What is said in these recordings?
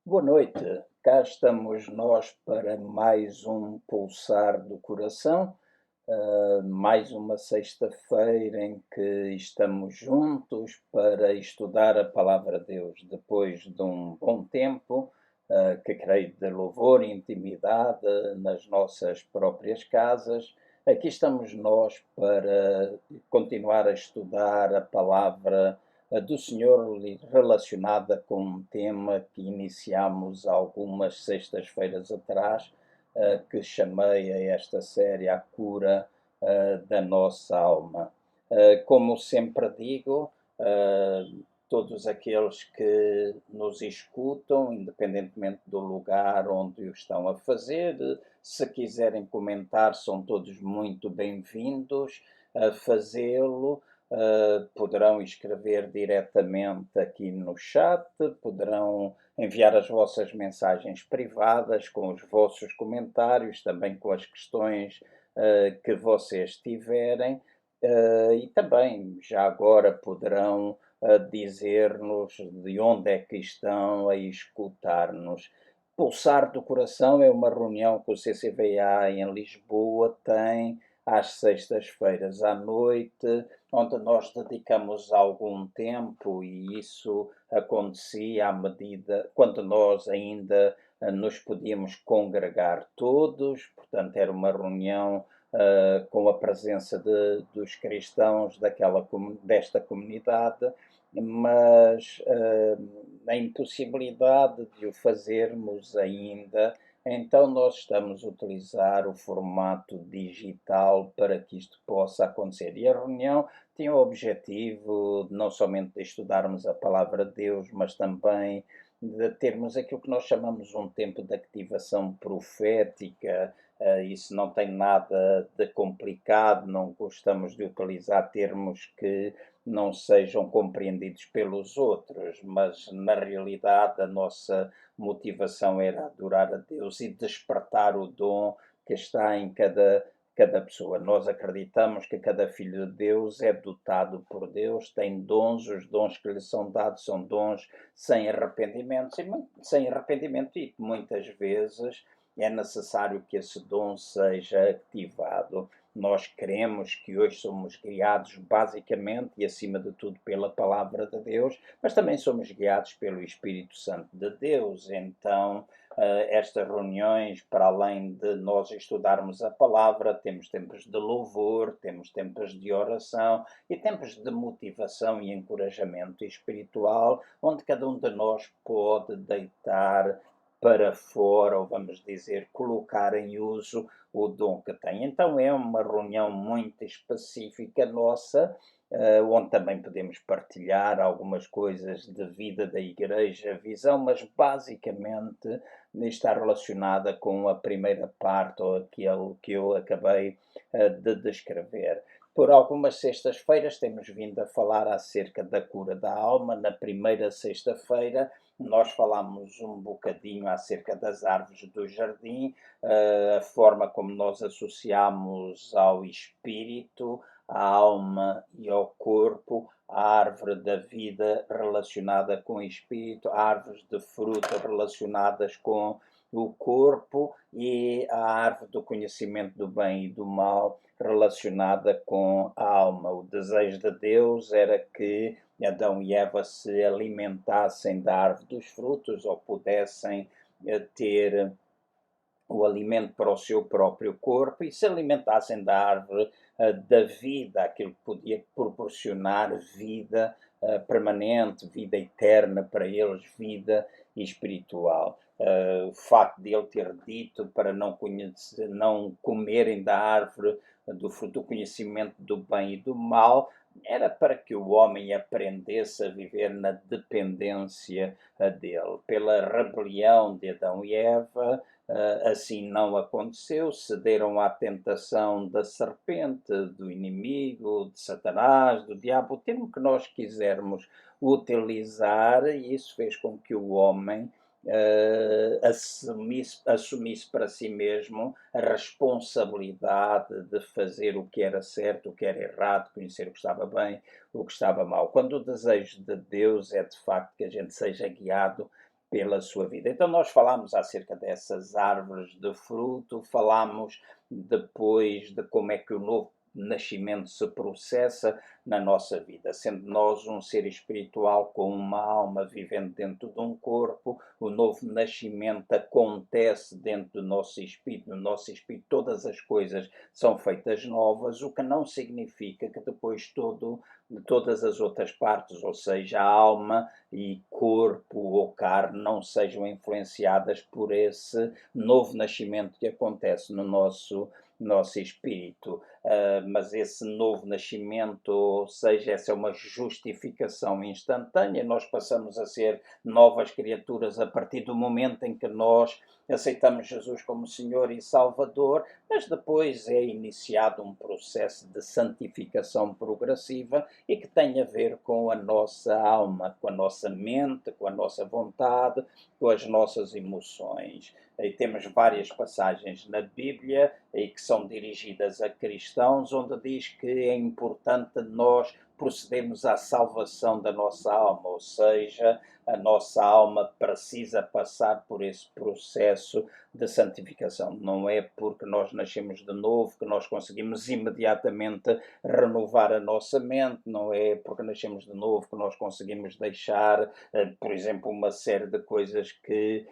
Boa noite, cá estamos nós para mais um Pulsar do Coração, mais uma sexta-feira em que estamos juntos para estudar a Palavra de Deus, depois de um bom tempo, que creio de louvor e intimidade nas nossas próprias casas. Aqui estamos nós para continuar a estudar a Palavra do Senhor relacionada com um tema que iniciamos algumas sextas-feiras atrás, que chamei a esta série A Cura da Nossa Alma. Como sempre digo, todos aqueles que nos escutam, independentemente do lugar onde o estão a fazer, se quiserem comentar, são todos muito bem-vindos a fazê-lo. Poderão escrever diretamente aqui no chat, poderão enviar as vossas mensagens privadas com os vossos comentários, também com as questões que vocês tiverem, e também já agora poderão dizer-nos de onde é que estão a escutar-nos. Pulsar do Coração é uma reunião que o CCVA em Lisboa tem às sextas-feiras à noite, onde nós dedicamos algum tempo, e isso acontecia à medida, quando nós ainda nos podíamos congregar todos, portanto era uma reunião com a presença dos cristãos desta comunidade, mas a impossibilidade de o fazermos ainda, então nós estamos a utilizar o formato digital para que isto possa acontecer. E a reunião tinha o objetivo não somente de estudarmos a palavra de Deus, mas também de termos aquilo que nós chamamos um tempo de ativação profética. Isso não tem nada de complicado, não gostamos de utilizar termos que não sejam compreendidos pelos outros, mas na realidade a nossa motivação era adorar a Deus e despertar o dom que está em cada pessoa. Nós acreditamos que cada filho de Deus é dotado por Deus, tem dons, os dons que lhe são dados são dons sem arrependimento, e muitas vezes é necessário que esse dom seja ativado. Nós cremos que hoje somos guiados basicamente e acima de tudo pela palavra de Deus, mas também somos guiados pelo Espírito Santo de Deus. Então, estas reuniões, para além de nós estudarmos a palavra, temos tempos de louvor, temos tempos de oração e tempos de motivação e encorajamento espiritual, onde cada um de nós pode deitar para fora, ou vamos dizer, colocar em uso o dom que tem. Então é uma reunião muito específica nossa, onde também podemos partilhar algumas coisas de vida da Igreja, visão, mas basicamente está relacionada com a primeira parte, ou aquilo que eu acabei de descrever. Por algumas sextas-feiras temos vindo a falar acerca da cura da alma. Na primeira sexta-feira nós falámos um bocadinho acerca das árvores do jardim, a forma como nós associamos ao espírito, à alma e ao corpo, a árvore da vida relacionada com o espírito, árvores de fruta relacionadas com o corpo e a árvore do conhecimento do bem e do mal relacionada com a alma. O desejo de Deus era que Adão e Eva se alimentassem da árvore dos frutos ou pudessem ter o alimento para o seu próprio corpo e se alimentassem da árvore da vida, aquilo que podia proporcionar vida permanente, vida eterna para eles, vida espiritual. O facto de ele ter dito para não comerem da árvore do fruto do conhecimento do bem e do mal, era para que o homem aprendesse a viver na dependência dele. Pela rebelião de Adão e Eva, assim não aconteceu, cederam à tentação da serpente, do inimigo, de Satanás, do diabo, o termo que nós quisermos utilizar, e isso fez com que o homem assumisse para si mesmo a responsabilidade de fazer o que era certo, o que era errado, conhecer o que estava bem, o que estava mal. Quando o desejo de Deus é de facto que a gente seja guiado pela sua vida. Então nós falámos acerca dessas árvores de fruto, falámos depois de como é que o novo nascimento se processa na nossa vida, sendo nós um ser espiritual com uma alma vivendo dentro de um corpo, o novo nascimento acontece dentro do nosso espírito, no nosso espírito todas as coisas são feitas novas, o que não significa que depois todas as outras partes, ou seja, a alma e corpo ou carne, não sejam influenciadas por esse novo nascimento que acontece no nosso espírito. Mas esse novo nascimento, ou seja, essa é uma justificação instantânea, nós passamos a ser novas criaturas a partir do momento em que nós aceitamos Jesus como Senhor e Salvador, mas depois é iniciado um processo de santificação progressiva e que tem a ver com a nossa alma, com a nossa mente, com a nossa vontade, com as nossas emoções. E temos várias passagens na Bíblia que são dirigidas a cristãos, onde diz que é importante nós procedermos à salvação da nossa alma, ou seja, a nossa alma precisa passar por esse processo de santificação. Não é porque nós nascemos de novo que nós conseguimos imediatamente renovar a nossa mente, não é porque nascemos de novo que nós conseguimos deixar, por exemplo, uma série de coisas que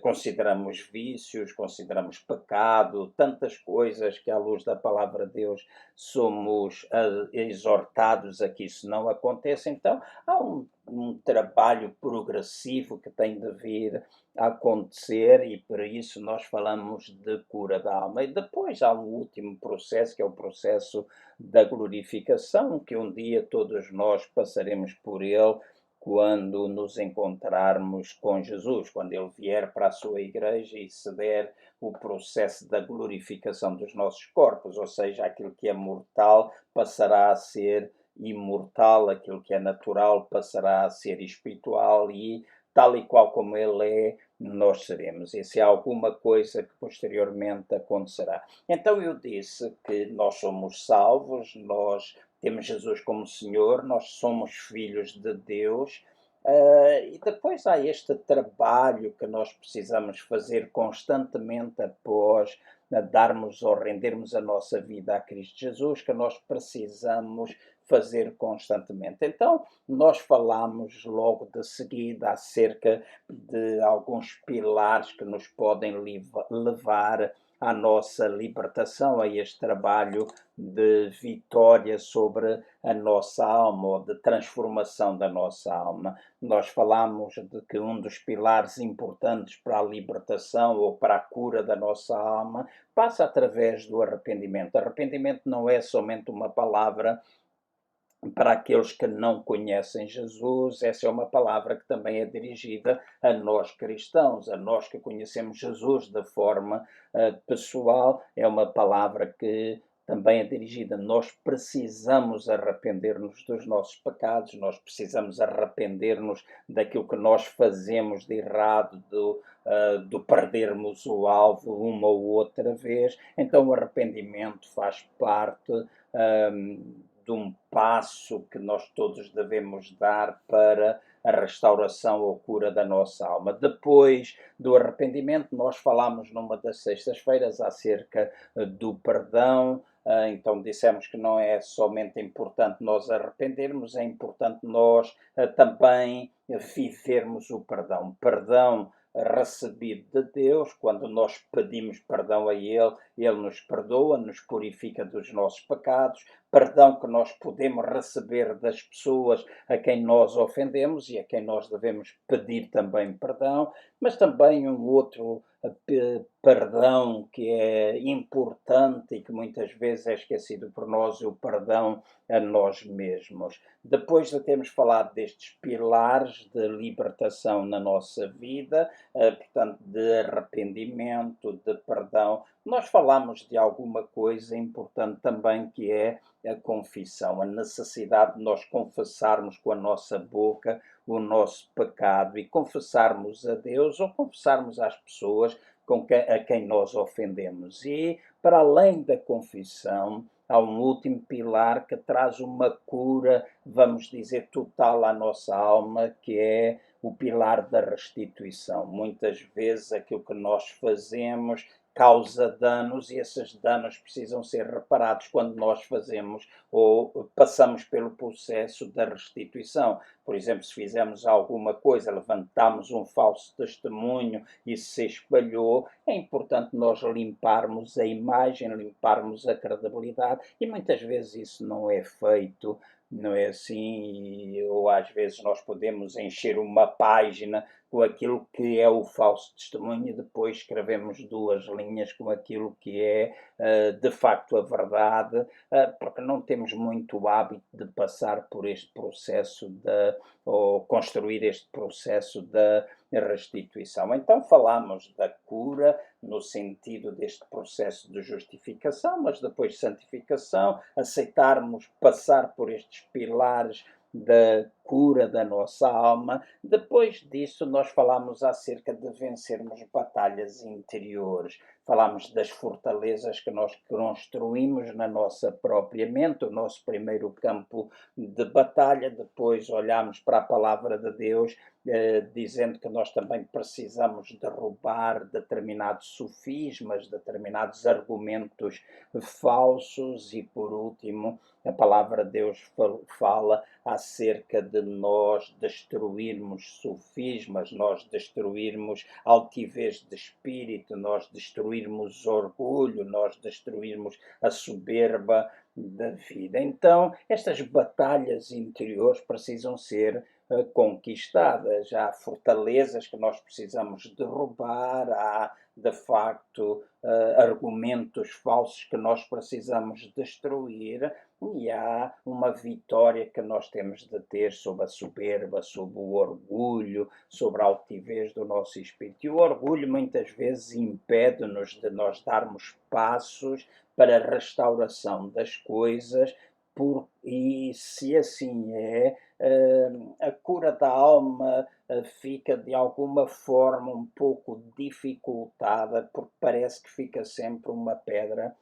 consideramos vícios, consideramos pecado, tantas coisas que à luz da palavra de Deus somos exortados a que isso não aconteça. Então há um trabalho progressivo que tem de vir a acontecer e por isso nós falamos de cura da alma. E depois há um último processo, que é o processo da glorificação, que um dia todos nós passaremos por ele quando nos encontrarmos com Jesus, quando ele vier para a sua igreja e se der o processo da glorificação dos nossos corpos, ou seja, aquilo que é mortal passará a ser imortal, aquilo que é natural passará a ser espiritual e tal e qual como ele é, nós seremos. Isso é alguma coisa que posteriormente acontecerá. Então eu disse que nós somos salvos, nós temos Jesus como Senhor, nós somos filhos de Deus. E depois há este trabalho que nós precisamos fazer constantemente após darmos ou rendermos a nossa vida a Cristo Jesus, que nós precisamos fazer constantemente. Então, nós falamos logo de seguida acerca de alguns pilares que nos podem levar à nossa libertação, a este trabalho de vitória sobre a nossa alma, ou de transformação da nossa alma. Nós falamos de que um dos pilares importantes para a libertação ou para a cura da nossa alma passa através do arrependimento. Arrependimento não é somente uma palavra para aqueles que não conhecem Jesus, essa é uma palavra que também é dirigida a nós cristãos, a nós que conhecemos Jesus de forma pessoal, é uma palavra que também é dirigida. Nós precisamos arrepender-nos dos nossos pecados, nós precisamos arrepender-nos daquilo que nós fazemos de errado, do perdermos o alvo uma ou outra vez. Então o arrependimento faz parte de um passo que nós todos devemos dar para a restauração ou cura da nossa alma. Depois do arrependimento, nós falámos numa das sextas-feiras acerca do perdão. Então dissemos que não é somente importante nós arrependermos, é importante nós também vivermos o perdão. Perdão recebido de Deus, quando nós pedimos perdão a Ele, Ele nos perdoa, nos purifica dos nossos pecados, perdão que nós podemos receber das pessoas a quem nós ofendemos e a quem nós devemos pedir também perdão, mas também um outro perdão que é importante e que muitas vezes é esquecido por nós, o perdão a nós mesmos. Depois de termos falado destes pilares de libertação na nossa vida, portanto, de arrependimento, de perdão, nós falamos de alguma coisa importante também que é a confissão, a necessidade de nós confessarmos com a nossa boca o nosso pecado e confessarmos a Deus ou confessarmos às pessoas a quem nós ofendemos. E, para além da confissão, há um último pilar que traz uma cura, vamos dizer, total à nossa alma, que é o pilar da restituição. Muitas vezes aquilo que nós fazemos causa danos e esses danos precisam ser reparados quando nós fazemos ou passamos pelo processo da restituição. Por exemplo, se fizemos alguma coisa, levantamos um falso testemunho e se espalhou, é importante nós limparmos a imagem, limparmos a credibilidade e muitas vezes isso não é feito, não é assim, ou às vezes nós podemos encher uma página com aquilo que é o falso testemunho e depois escrevemos duas linhas com aquilo que é de facto a verdade, porque não temos muito hábito de passar por este processo ou construir este processo da restituição. Então falamos da cura no sentido deste processo de justificação, mas depois de santificação, aceitarmos passar por estes pilares da cura da nossa alma. Depois disso, nós falamos acerca de vencermos batalhas interiores. Falamos das fortalezas que nós construímos na nossa própria mente, o nosso primeiro campo de batalha. Depois olhamos para a palavra de Deus, dizendo que nós também precisamos derrubar determinados sofismas, determinados argumentos falsos e, por último, a palavra de Deus fala acerca de nós destruirmos sofismas, nós destruirmos altivez de espírito, nós destruirmos orgulho, nós destruirmos a soberba da vida. Então, estas batalhas interiores precisam ser conquistadas. Há fortalezas que nós precisamos derrubar, há de facto argumentos falsos que nós precisamos destruir e há uma vitória que nós temos de ter sobre a soberba, sobre o orgulho, sobre a altivez do nosso espírito. E o orgulho muitas vezes impede-nos de nós darmos passos para a restauração das coisas, e se assim é, a cura da alma fica de alguma forma um pouco dificultada, porque parece que fica sempre uma pedra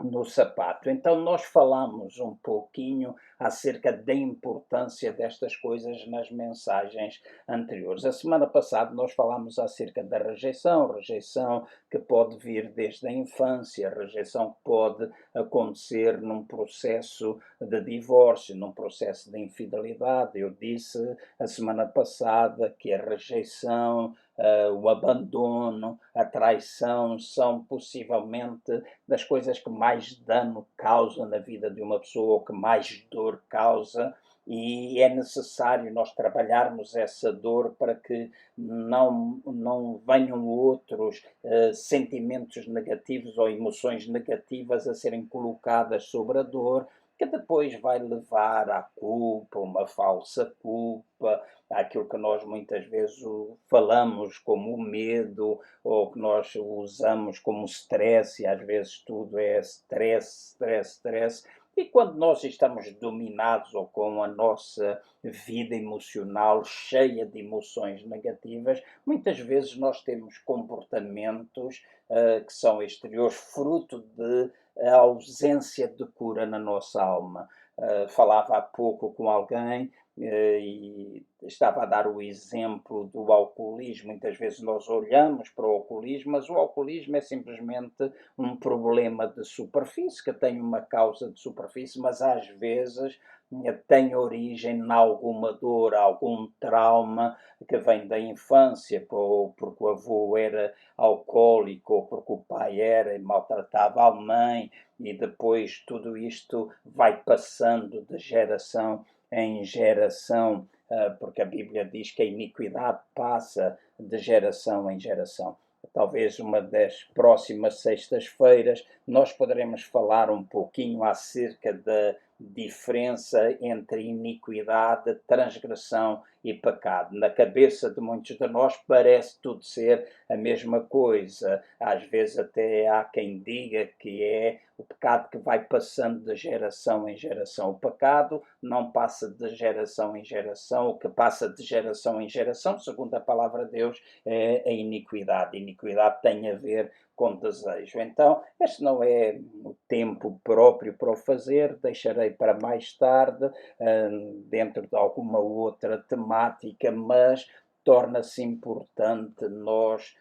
no sapato. Então nós falamos um pouquinho acerca da importância destas coisas nas mensagens anteriores. A semana passada nós falamos acerca da rejeição que pode vir desde a infância, rejeição que pode acontecer num processo de divórcio, num processo de infidelidade. Eu disse a semana passada que a rejeição, o abandono, a traição são possivelmente das coisas que mais dano causam na vida de uma pessoa, ou que mais dor causa, e é necessário nós trabalharmos essa dor para que não venham outros sentimentos negativos ou emoções negativas a serem colocadas sobre a dor, que depois vai levar à culpa, uma falsa culpa, àquilo que nós muitas vezes falamos como o medo, ou que nós usamos como stress, e às vezes tudo é stress. E quando nós estamos dominados ou com a nossa vida emocional cheia de emoções negativas, muitas vezes nós temos comportamentos que são exteriores, fruto de a ausência de cura na nossa alma. Falava há pouco com alguém e estava a dar o exemplo do alcoolismo. Muitas vezes nós olhamos para o alcoolismo, mas o alcoolismo é simplesmente um problema de superfície, que tem uma causa de superfície, mas às vezes tem origem em alguma dor, algum trauma que vem da infância, ou porque o avô era alcoólico, ou porque o pai era e maltratava a mãe, e depois tudo isto vai passando de geração em geração, porque a Bíblia diz que a iniquidade passa de geração em geração. Talvez uma das próximas sextas-feiras nós poderemos falar um pouquinho acerca da diferença entre iniquidade, transgressão e pecado. Na cabeça de muitos de nós parece tudo ser a mesma coisa. Às vezes até há quem diga que é o pecado que vai passando de geração em geração. O pecado não passa de geração em geração. O que passa de geração em geração, segundo a palavra de Deus, é a iniquidade. A iniquidade tem a ver com desejo. Então, este não é o tempo próprio para o fazer, deixarei para mais tarde, dentro de alguma outra temática, mas torna-se importante nós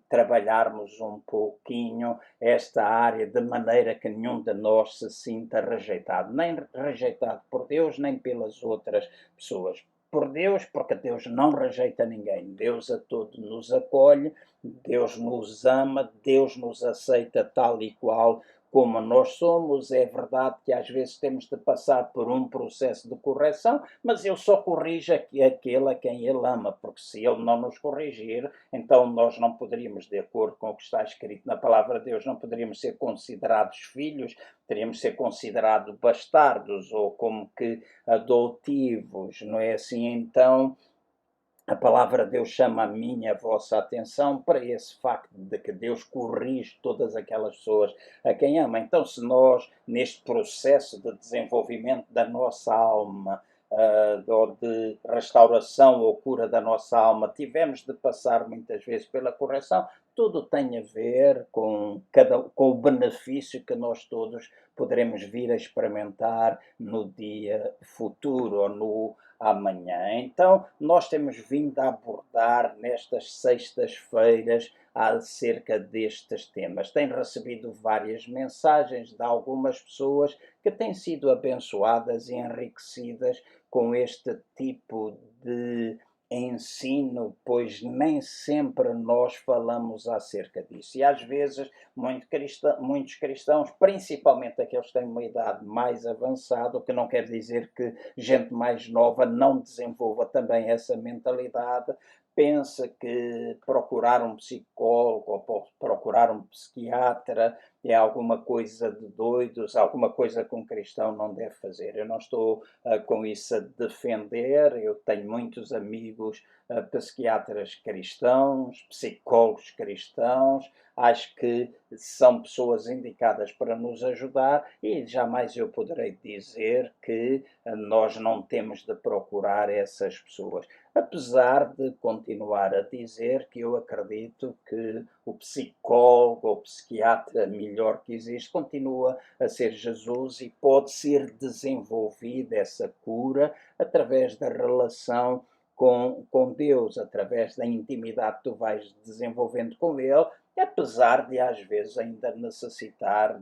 trabalharmos um pouquinho esta área de maneira que nenhum de nós se sinta rejeitado, nem rejeitado por Deus, nem pelas outras pessoas. Por Deus, porque Deus não rejeita ninguém. Deus a todos nos acolhe, Deus nos ama, Deus nos aceita tal e qual como nós somos. É verdade que às vezes temos de passar por um processo de correção, mas Ele só corrige aquele a quem Ele ama, porque se Ele não nos corrigir, então nós não poderíamos, de acordo com o que está escrito na palavra de Deus, não poderíamos ser considerados filhos, teríamos de ser considerados bastardos ou como que adotivos, não é assim? Então, a palavra de Deus chama a minha, a vossa atenção para esse facto de que Deus corrige todas aquelas pessoas a quem ama. Então, se nós, neste processo de desenvolvimento da nossa alma, ou de restauração ou cura da nossa alma, tivemos de passar muitas vezes pela correção, tudo tem a ver com o benefício que nós todos poderemos vir a experimentar no dia futuro ou no amanhã. Então, nós temos vindo a abordar nestas sextas-feiras acerca destes temas. Tenho recebido várias mensagens de algumas pessoas que têm sido abençoadas e enriquecidas com este tipo de ensino, pois nem sempre nós falamos acerca disso. E às vezes muitos cristãos, principalmente aqueles que têm uma idade mais avançada, o que não quer dizer que gente mais nova não desenvolva também essa mentalidade, pensa que procurar um psicólogo ou procurar um psiquiatra é alguma coisa de doidos, alguma coisa que um cristão não deve fazer. Eu não estou com isso a defender, eu tenho muitos amigos psiquiatras cristãos, psicólogos cristãos, acho que são pessoas indicadas para nos ajudar e jamais eu poderei dizer que nós não temos de procurar essas pessoas. Apesar de continuar a dizer que eu acredito que o psicólogo ou psiquiatra melhor que existe continua a ser Jesus e pode ser desenvolvida essa cura através da relação com Deus, através da intimidade que tu vais desenvolvendo com Ele, apesar de às vezes ainda necessitar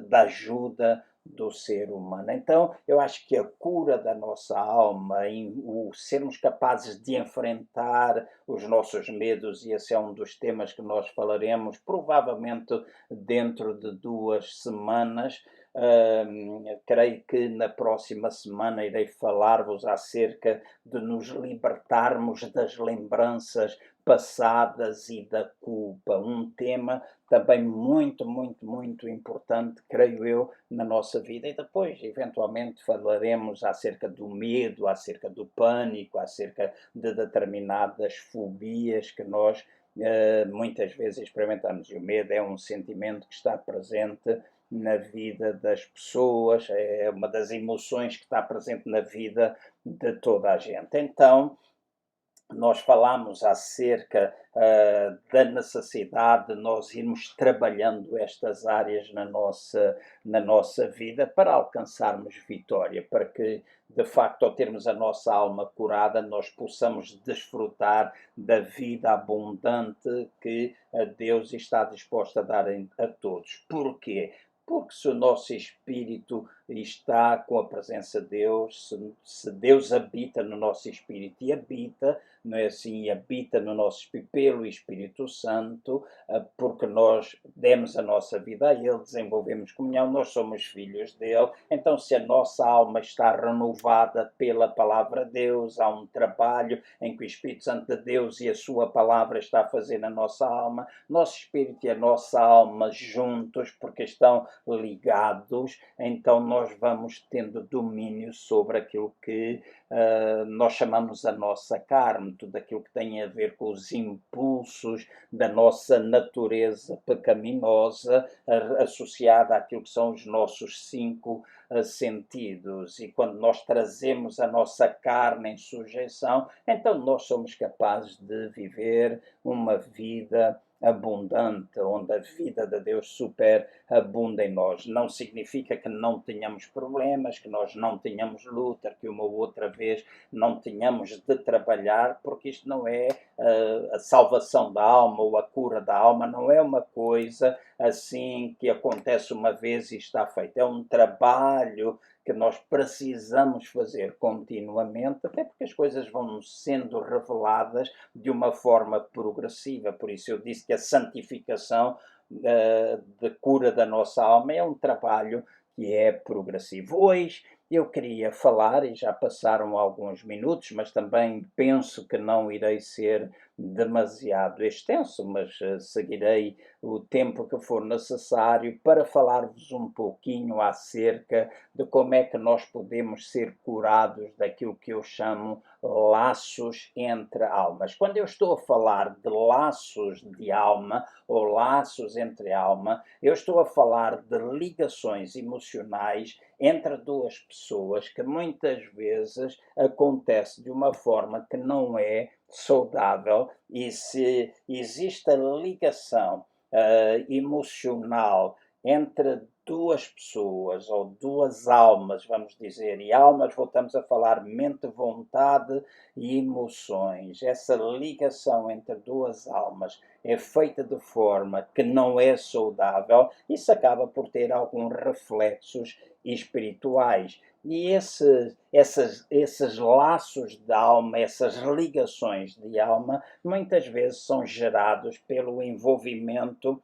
da ajuda do ser humano. Então, eu acho que a cura da nossa alma, o sermos capazes de enfrentar os nossos medos, e esse é um dos temas que nós falaremos, provavelmente dentro de 2 semanas. Creio que na próxima semana irei falar-vos acerca de nos libertarmos das lembranças passadas e da culpa. Um tema também muito, muito, muito importante, creio eu, na nossa vida. E depois, eventualmente, falaremos acerca do medo, acerca do pânico, acerca de determinadas fobias que nós muitas vezes experimentamos. E o medo é um sentimento que está presente na vida das pessoas, é uma das emoções que está presente na vida de toda a gente. Então, nós falamos acerca da necessidade de nós irmos trabalhando estas áreas na nossa vida para alcançarmos vitória, para que, de facto, ao termos a nossa alma curada, nós possamos desfrutar da vida abundante que Deus está disposto a dar a todos. Porquê? Porque se o nosso espírito está com a presença de Deus, se Deus habita no nosso espírito e habita não é assim? E habita no nosso espírito pelo Espírito Santo, porque nós demos a nossa vida a Ele, desenvolvemos comunhão, nós somos filhos dele. Então, se a nossa alma está renovada pela palavra de Deus, há um trabalho em que o Espírito Santo de Deus e a sua palavra está a fazer na nossa alma, nosso espírito e a nossa alma juntos, porque estão ligados, então nós vamos tendo domínio sobre aquilo que nós chamamos a nossa carne, tudo aquilo que tem a ver com os impulsos da nossa natureza pecaminosa, associada àquilo que são os nossos cinco sentidos. E quando nós trazemos a nossa carne em sujeição, então nós somos capazes de viver uma vida abundante, onde a vida de Deus superabunda em nós. Não significa que não tenhamos problemas, que nós não tenhamos luta, que uma ou outra vez não tenhamos de trabalhar, porque isto não é a salvação da alma ou a cura da alma, não é uma coisa assim que acontece uma vez e está feito. É um trabalho que nós precisamos fazer continuamente, até porque as coisas vão sendo reveladas de uma forma progressiva. Por isso eu disse que a santificação de cura da nossa alma é um trabalho que é progressivo. Hoje eu queria falar, e já passaram alguns minutos, mas também penso que não irei ser demasiado extenso, mas seguirei o tempo que for necessário para falar-vos um pouquinho acerca de como é que nós podemos ser curados daquilo que eu chamo laços entre almas. Quando eu estou a falar de laços de alma ou laços entre alma, eu estou a falar de ligações emocionais entre duas pessoas que muitas vezes acontece de uma forma que não é saudável, e se existe a ligação emocional entre duas pessoas ou duas almas, vamos dizer, e almas voltamos a falar mente, vontade e emoções. Essa ligação entre duas almas é feita de forma que não é saudável, isso acaba por ter alguns reflexos espirituais. E esses laços de alma, essas ligações de alma, muitas vezes são gerados pelo envolvimento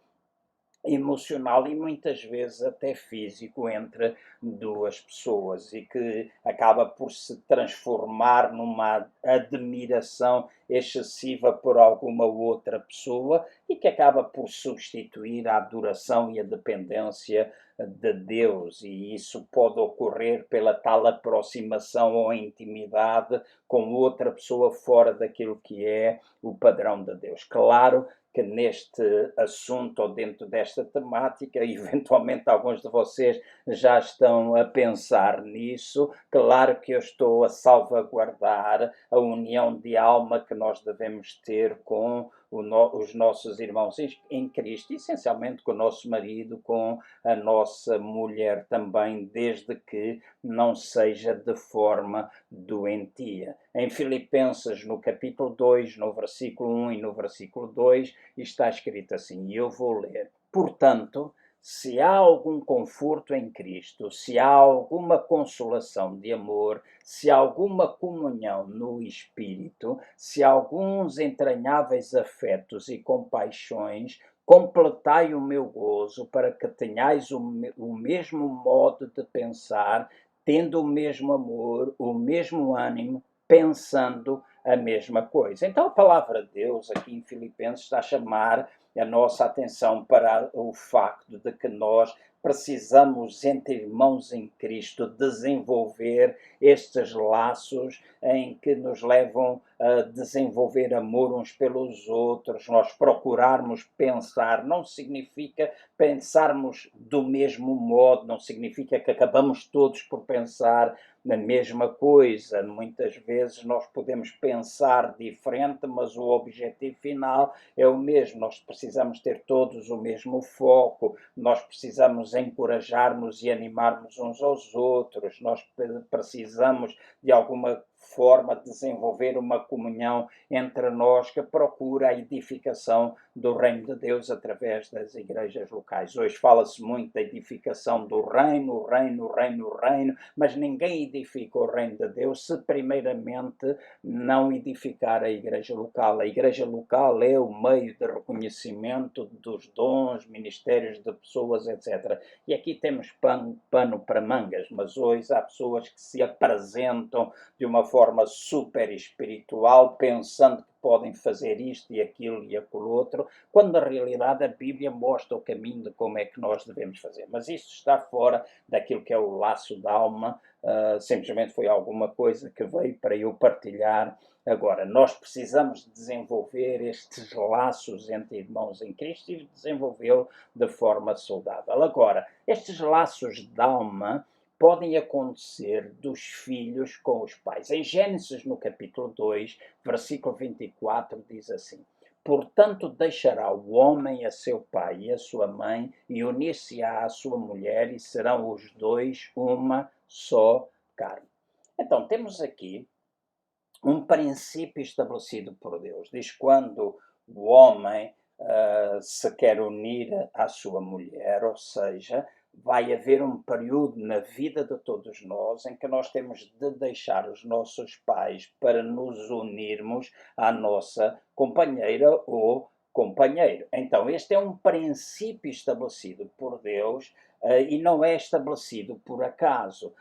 emocional e muitas vezes até físico entre duas pessoas, e que acaba por se transformar numa admiração excessiva por alguma outra pessoa e que acaba por substituir a adoração e a dependência de Deus. E isso pode ocorrer pela tal aproximação ou intimidade com outra pessoa fora daquilo que é o padrão de Deus. Claro que neste assunto ou dentro desta temática, eventualmente alguns de vocês já estão a pensar nisso. Claro que eu estou a salvaguardar a união de alma que nós devemos ter com os nossos irmãos em Cristo, essencialmente com o nosso marido, com a nossa mulher também, desde que não seja de forma doentia. Em Filipenses, no capítulo 2, no versículo 1 e no versículo 2, está escrito assim, e eu vou ler. Portanto, se há algum conforto em Cristo, se há alguma consolação de amor, se há alguma comunhão no Espírito, se há alguns entranháveis afetos e compaixões, completai o meu gozo para que tenhais o mesmo modo de pensar, tendo o mesmo amor, o mesmo ânimo, pensando a mesma coisa. Então a palavra de Deus aqui em Filipenses está a chamar a nossa atenção para o facto de que nós precisamos, entre irmãos em Cristo, desenvolver estes laços em que nos levam a desenvolver amor uns pelos outros. Nós procurarmos pensar, não significa pensarmos do mesmo modo, não significa que acabamos todos por pensar na mesma coisa. Muitas vezes nós podemos pensar diferente, mas o objetivo final é o mesmo. Nós precisamos ter todos o mesmo foco, nós precisamos encorajar-nos e animar-nos uns aos outros, nós precisamos de alguma forma de desenvolver uma comunhão entre nós que procura a edificação do reino de Deus através das igrejas locais. Hoje fala-se muito da edificação do reino, o reino, o reino, o reino, mas ninguém edifica o reino de Deus se primeiramente não edificar a igreja local. A igreja local é o meio de reconhecimento dos dons, ministérios de pessoas, etc. E aqui temos pano para mangas, mas hoje há pessoas que se apresentam de uma forma super espiritual, pensando que podem fazer isto e aquilo e aquilo outro, quando na realidade a Bíblia mostra o caminho de como é que nós devemos fazer. Mas isso está fora daquilo que é o laço da alma, simplesmente foi alguma coisa que veio para eu partilhar. Agora, nós precisamos desenvolver estes laços entre irmãos em Cristo e desenvolvê-lo de forma saudável. Agora, estes laços de alma podem acontecer dos filhos com os pais. Em Gênesis, no capítulo 2, versículo 24, diz assim: portanto, deixará o homem a seu pai e a sua mãe, e unir-se-á à sua mulher, e serão os dois uma só carne. Então, temos aqui um princípio estabelecido por Deus. Diz quando o homem se quer unir à sua mulher, ou seja, vai haver um período na vida de todos nós em que nós temos de deixar os nossos pais para nos unirmos à nossa companheira ou companheiro. Então, este é um princípio estabelecido por Deus e não é estabelecido por acaso.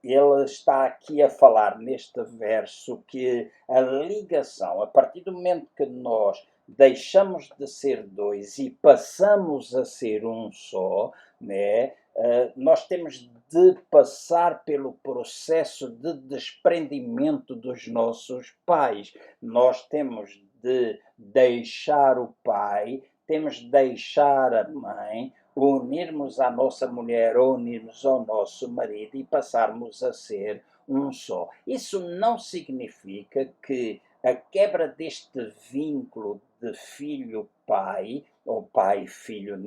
Ele está aqui a falar neste verso que a ligação, a partir do momento que nós deixamos de ser dois e passamos a ser um só, né? Nós temos de passar pelo processo de desprendimento dos nossos pais. Nós temos de deixar o pai, temos de deixar a mãe, unirmos à nossa mulher ou unirmos ao nosso marido e passarmos a ser um só. Isso não significa que a quebra deste vínculo de filho-pai, ou pai-filho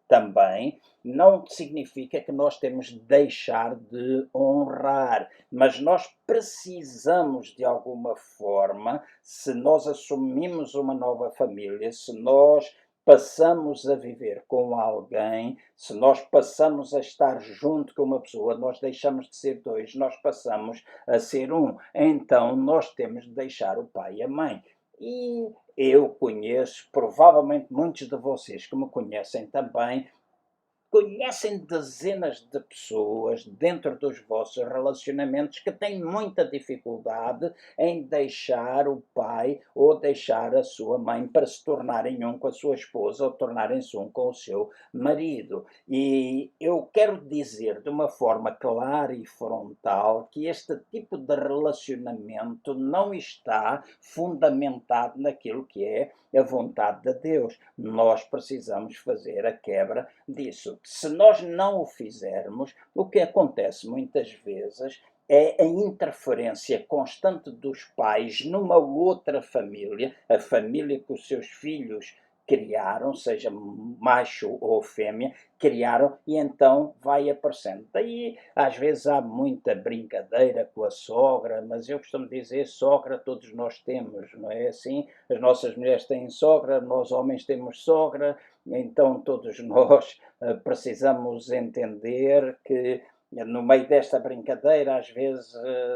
também, não significa que nós temos de deixar de honrar, mas nós precisamos de alguma forma, se nós assumimos uma nova família, se nós passamos a viver com alguém, se nós passamos a estar junto com uma pessoa, nós deixamos de ser dois, nós passamos a ser um. Então nós temos de deixar o pai e a mãe. E eu conheço, provavelmente muitos de vocês que me conhecem também, conhecem dezenas de pessoas dentro dos vossos relacionamentos que têm muita dificuldade em deixar o pai ou deixar a sua mãe para se tornarem um com a sua esposa ou tornarem-se um com o seu marido. E eu quero dizer de uma forma clara e frontal que este tipo de relacionamento não está fundamentado naquilo que é a vontade de Deus. Nós precisamos fazer a quebra disso. Se nós não o fizermos, o que acontece muitas vezes é a interferência constante dos pais numa outra família, a família que os seus filhos criaram, seja macho ou fêmea, criaram, e então vai aparecendo. Daí, às vezes, há muita brincadeira com a sogra, mas eu costumo dizer, sogra todos nós temos, não é assim? As nossas mulheres têm sogra, nós homens temos sogra, então todos nós precisamos entender que no meio desta brincadeira, às vezes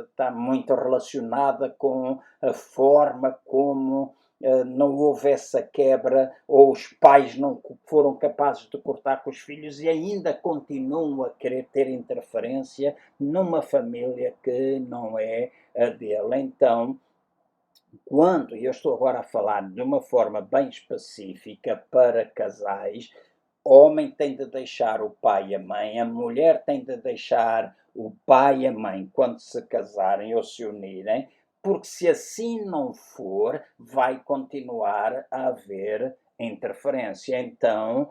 está muito relacionada com a forma como não houve essa quebra, ou os pais não foram capazes de cortar com os filhos e ainda continuam a querer ter interferência numa família que não é a dele. Então, quando, e eu estou agora a falar de uma forma bem específica para casais, o homem tem de deixar o pai e a mãe, a mulher tem de deixar o pai e a mãe quando se casarem ou se unirem, porque se assim não for, vai continuar a haver interferência. Então,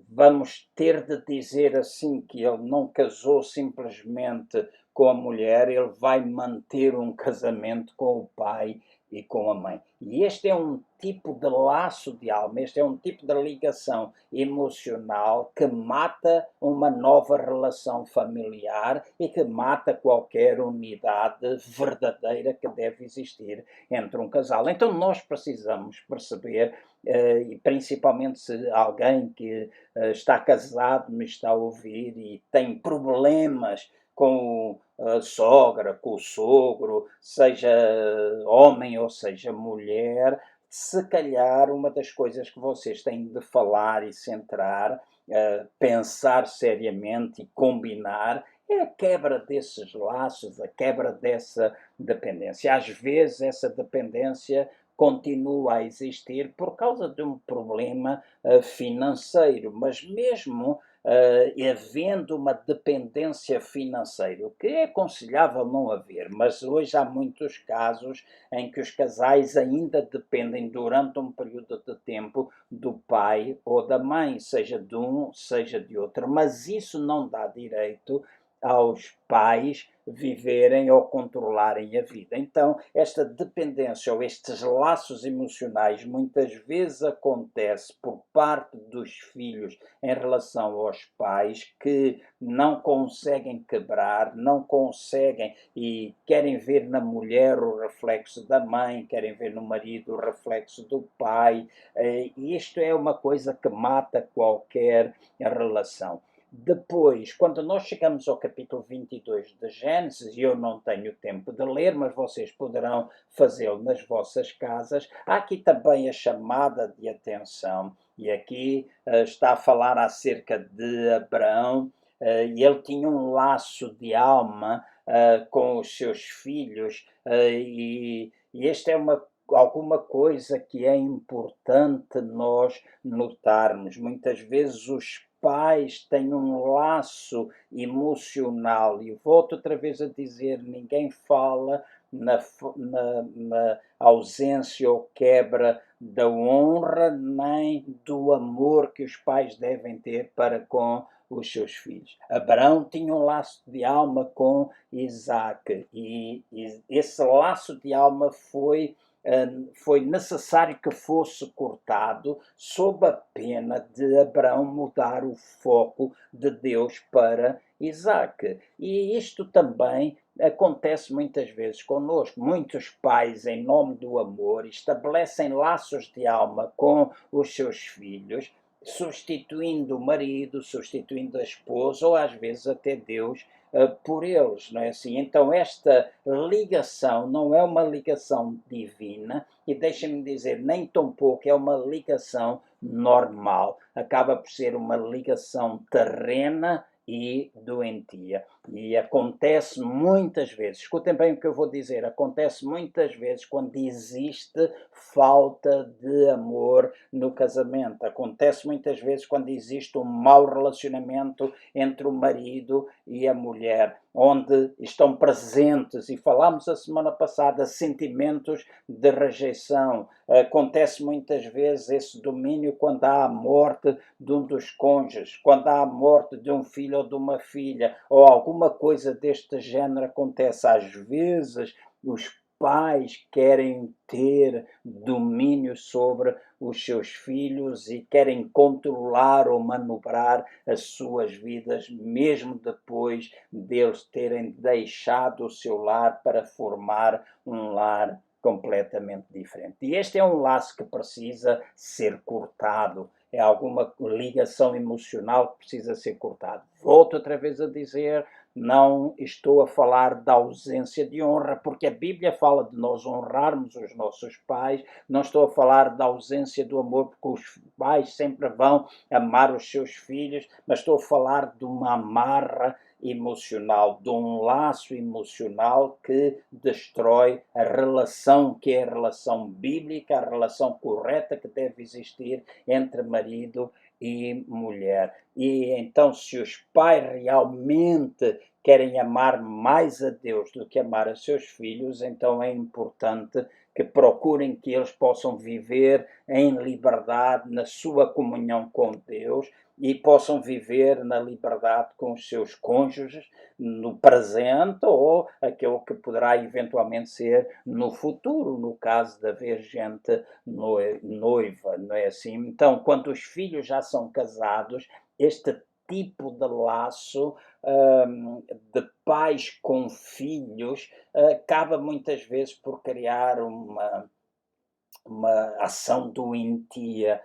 vamos ter de dizer assim que ele não casou simplesmente com a mulher, ele vai manter um casamento com o pai e com a mãe. E este é um tipo de laço de alma, este é um tipo de ligação emocional que mata uma nova relação familiar e que mata qualquer unidade verdadeira que deve existir entre um casal. Então nós precisamos perceber, e principalmente se alguém que está casado me está a ouvir e tem problemas com a sogra, com o sogro, seja homem ou seja mulher, se calhar uma das coisas que vocês têm de falar e centrar, pensar seriamente e combinar é a quebra desses laços, a quebra dessa dependência. Às vezes essa dependência continua a existir por causa de um problema financeiro, mas mesmo havendo uma dependência financeira, o que é aconselhável não haver, mas hoje há muitos casos em que os casais ainda dependem durante um período de tempo do pai ou da mãe, seja de um, seja de outro, mas isso não dá direito aos pais viverem ou controlarem a vida. Então, esta dependência ou estes laços emocionais muitas vezes acontece por parte dos filhos em relação aos pais que não conseguem quebrar, não conseguem e querem ver na mulher o reflexo da mãe, querem ver no marido o reflexo do pai. E isto é uma coisa que mata qualquer relação. Depois, quando nós chegamos ao capítulo 22 de Gênesis, e eu não tenho tempo de ler, mas vocês poderão fazê-lo nas vossas casas, há aqui também a chamada de atenção, e aqui está a falar acerca de Abraão, e ele tinha um laço de alma com os seus filhos, e esta é alguma coisa que é importante nós notarmos. Muitas vezes os pais têm um laço emocional, e volto outra vez a dizer, ninguém fala na ausência ou quebra da honra nem do amor que os pais devem ter para com os seus filhos. Abraão tinha um laço de alma com Isaac e esse laço de alma foi necessário que fosse cortado sob a pena de Abraão mudar o foco de Deus para Isaac. E isto também acontece muitas vezes conosco. Muitos pais, em nome do amor, estabelecem laços de alma com os seus filhos, substituindo o marido, substituindo a esposa, ou às vezes até Deus por eles, não é assim? Então esta ligação não é uma ligação divina e deixem-me dizer, nem tão pouco é uma ligação normal. Acaba por ser uma ligação terrena e doentia. E acontece muitas vezes, escutem bem o que eu vou dizer, acontece muitas vezes quando existe falta de amor no casamento. Acontece muitas vezes quando existe um mau relacionamento entre o marido e a mulher, onde estão presentes, e falámos a semana passada, sentimentos de rejeição. Acontece muitas vezes esse domínio quando há a morte de um dos cônjuges, quando há a morte de um filho ou de uma filha, ou alguma coisa deste género acontece. Às vezes os pais querem ter domínio sobre os seus filhos e querem controlar ou manobrar as suas vidas, mesmo depois deles terem deixado o seu lar para formar um lar completamente diferente. E este é um laço que precisa ser cortado. É alguma ligação emocional que precisa ser cortada. Volto outra vez a dizer, não estou a falar da ausência de honra, porque a Bíblia fala de nós honrarmos os nossos pais, não estou a falar da ausência do amor, porque os pais sempre vão amar os seus filhos, mas estou a falar de uma amarra emocional, de um laço emocional que destrói a relação que é a relação bíblica, a relação correta que deve existir entre marido e mulher. E então, se os pais realmente querem amar mais a Deus do que amar a seus filhos, então é importante que procurem que eles possam viver em liberdade na sua comunhão com Deus e possam viver na liberdade com os seus cônjuges no presente ou aquilo que poderá eventualmente ser no futuro, no caso de haver gente noiva, não é assim? Então, quando os filhos já são casados, este tipo de laço de pais com filhos acaba muitas vezes por criar uma ação doentia.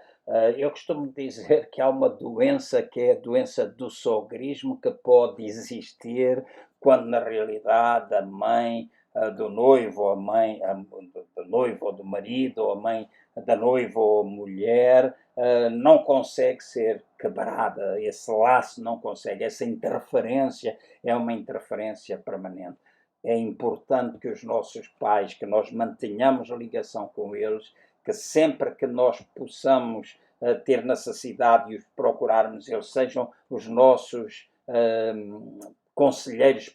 Eu costumo dizer que há uma doença que é a doença do sogrismo que pode existir quando na realidade a mãe do noivo, a mãe do noivo ou do marido, ou a mãe da noiva ou mulher não consegue ser quebrada, esse laço não consegue, essa interferência é uma interferência permanente. É importante que os nossos pais, que nós mantenhamos a ligação com eles, que sempre que nós possamos ter necessidade de os procurarmos, eles sejam os nossos conselheiros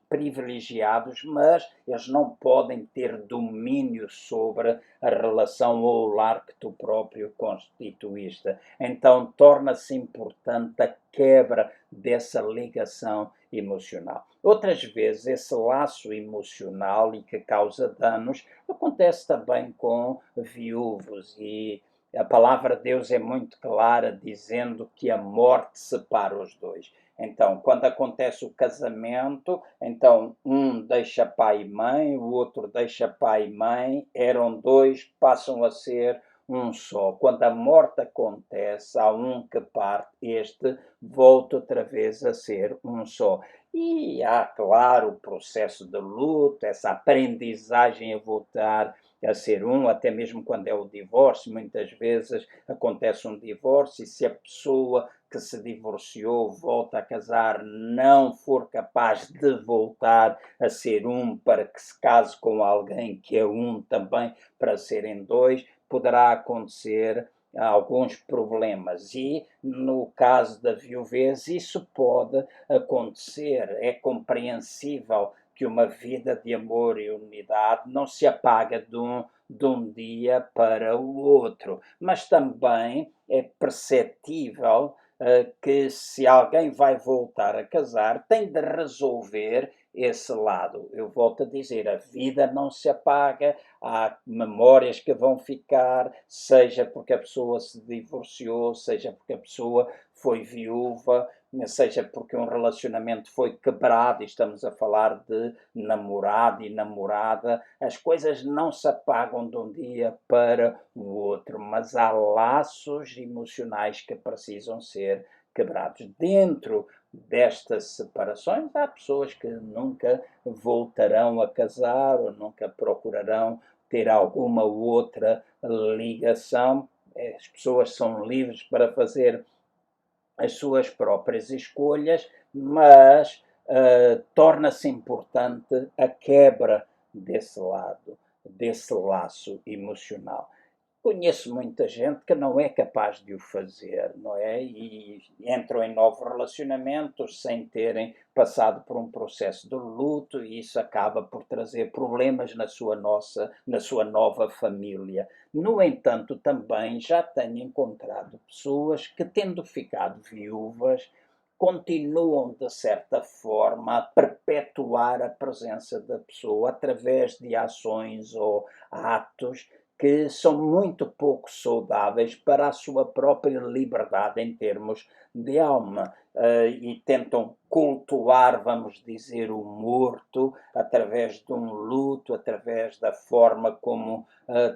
privilegiados, mas eles não podem ter domínio sobre a relação ou o lar que tu próprio constituíste. Então torna-se importante a quebra dessa ligação emocional. Outras vezes, esse laço emocional e que causa danos acontece também com viúvos e a palavra de Deus é muito clara dizendo que a morte separa os dois. Então, quando acontece o casamento, então um deixa pai e mãe, o outro deixa pai e mãe, eram dois, passam a ser um só. Quando a morte acontece, há um que parte, este volta outra vez a ser um só. E há, claro, o processo de luto, essa aprendizagem a voltar a ser um, até mesmo quando é o divórcio, muitas vezes acontece um divórcio e se a pessoa que se divorciou volta a casar não for capaz de voltar a ser um para que se case com alguém que é um também para serem dois, poderá acontecer alguns problemas e no caso da viuvez isso pode acontecer, é compreensível que uma vida de amor e unidade não se apaga de um dia para o outro, mas também é perceptível que se alguém vai voltar a casar, tem de resolver esse lado. Eu volto a dizer, a vida não se apaga, há memórias que vão ficar, seja porque a pessoa se divorciou, seja porque a pessoa foi viúva, seja porque um relacionamento foi quebrado, e estamos a falar de namorado e namorada, as coisas não se apagam de um dia para o outro, mas há laços emocionais que precisam ser quebrados. Dentro destas separações, há pessoas que nunca voltarão a casar ou nunca procurarão ter alguma outra ligação. As pessoas são livres para fazer as suas próprias escolhas, mas torna-se importante a quebra desse lado, desse laço emocional. Conheço muita gente que não é capaz de o fazer, não é? E entram em novos relacionamentos sem terem passado por um processo de luto e isso acaba por trazer problemas na sua nova família. No entanto, também já tenho encontrado pessoas que, tendo ficado viúvas, continuam, de certa forma, a perpetuar a presença da pessoa através de ações ou atos que são muito pouco saudáveis para a sua própria liberdade em termos de alma e tentam cultuar, vamos dizer, o morto através de um luto, através da forma como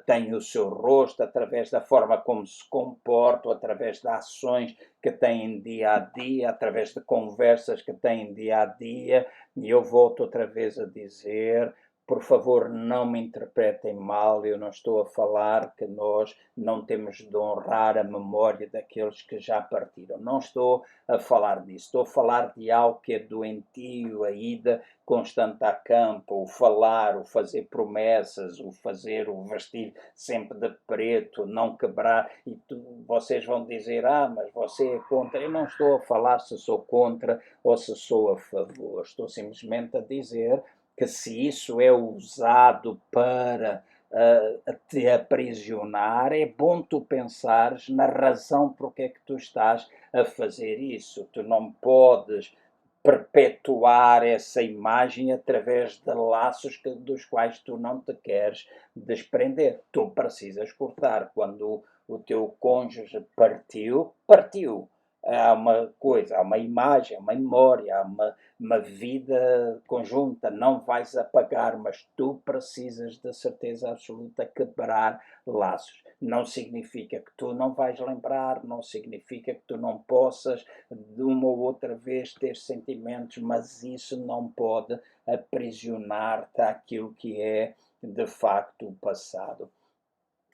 tem o seu rosto, através da forma como se comportam, através de ações que têm dia a dia, através de conversas que têm dia a dia. E eu volto outra vez a dizer, por favor, não me interpretem mal, eu não estou a falar que nós não temos de honrar a memória daqueles que já partiram. Não estou a falar disso. Estou a falar de algo que é doentio, a ida constante a campo, o falar, o fazer promessas, o vestir sempre de preto, não quebrar. E vocês vão dizer, mas você é contra. Eu não estou a falar se sou contra ou se sou a favor. Estou simplesmente a dizer que se isso é usado para a te aprisionar, é bom tu pensares na razão porque é que tu estás a fazer isso. Tu não podes perpetuar essa imagem através de laços dos quais tu não te queres desprender. Tu precisas cortar. Quando o teu cônjuge partiu, partiu. Há uma coisa, há uma imagem, há uma memória, há uma vida conjunta, não vais apagar, mas tu precisas de certeza absoluta quebrar laços. Não significa que tu não vais lembrar, não significa que tu não possas de uma ou outra vez ter sentimentos, mas isso não pode aprisionar-te àquilo que é de facto o passado.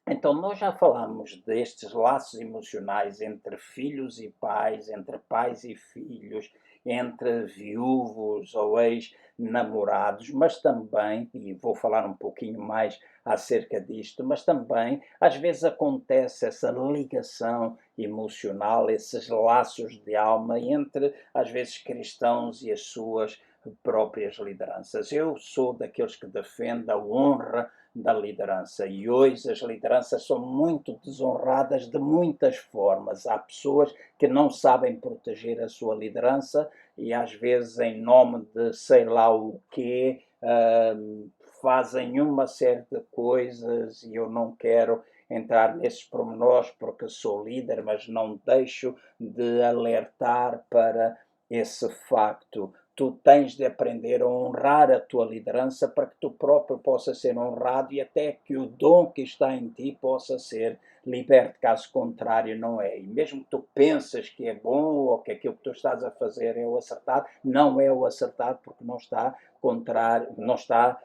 Então, nós já falamos destes laços emocionais entre filhos e pais, entre pais e filhos, entre viúvos ou ex-namorados, mas também, e vou falar um pouquinho mais acerca disto, mas também às vezes acontece essa ligação emocional, esses laços de alma entre, às vezes, cristãos e as suas próprias lideranças. Eu sou daqueles que defendem a honra da liderança. E hoje as lideranças são muito desonradas de muitas formas. Há pessoas que não sabem proteger a sua liderança e às vezes em nome de sei lá o quê, fazem uma série de coisas e eu não quero entrar nesses pormenores porque sou líder, mas não deixo de alertar para esse facto. Tu tens de aprender a honrar a tua liderança para que tu próprio possa ser honrado e até que o dom que está em ti possa ser liberto, caso contrário não é. E mesmo que tu pensas que é bom ou que aquilo que tu estás a fazer é o acertado, não é o acertado porque não está contrário, não está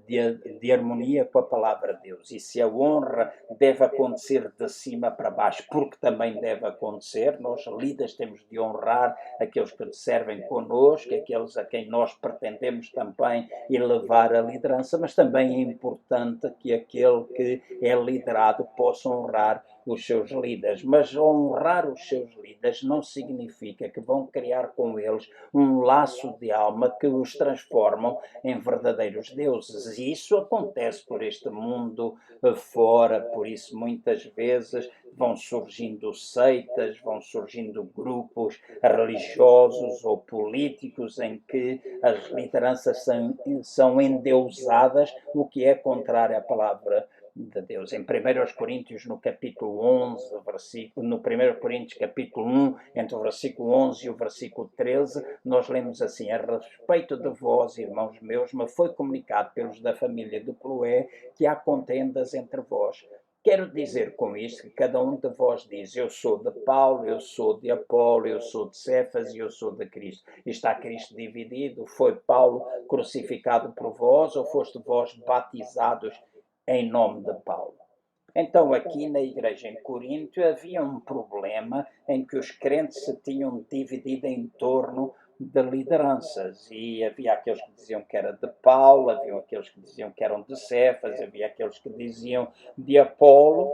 de harmonia com a palavra de Deus. E se a honra deve acontecer de cima para baixo, porque também deve acontecer, nós líderes temos de honrar aqueles que servem connosco, aqueles a quem nós pretendemos também elevar a liderança, mas também é importante que aquele que é liderado possa honrar os seus líderes. Mas honrar os seus líderes não significa que vão criar com eles um laço de alma que os transformam em verdadeiros deuses. E isso acontece por este mundo fora, por isso muitas vezes vão surgindo seitas, vão surgindo grupos religiosos ou políticos em que as lideranças são endeusadas, o que é contrário à palavra de Deus. Em 1 Coríntios, no capítulo 11, no 1 Coríntios, capítulo 1, entre o versículo 11 e o versículo 13, nós lemos assim: a respeito de vós, irmãos meus, me foi comunicado pelos da família de Cloé que há contendas entre vós. Quero dizer com isto que cada um de vós diz: eu sou de Paulo, eu sou de Apolo, eu sou de Cefas e eu sou de Cristo. Está Cristo dividido? Foi Paulo crucificado por vós ou foste vós batizados em nome de Paulo? Então, aqui na igreja em Corinto havia um problema em que os crentes se tinham dividido em torno de lideranças e havia aqueles que diziam que era de Paulo, havia aqueles que diziam que eram de Cefas, havia aqueles que diziam de Apolo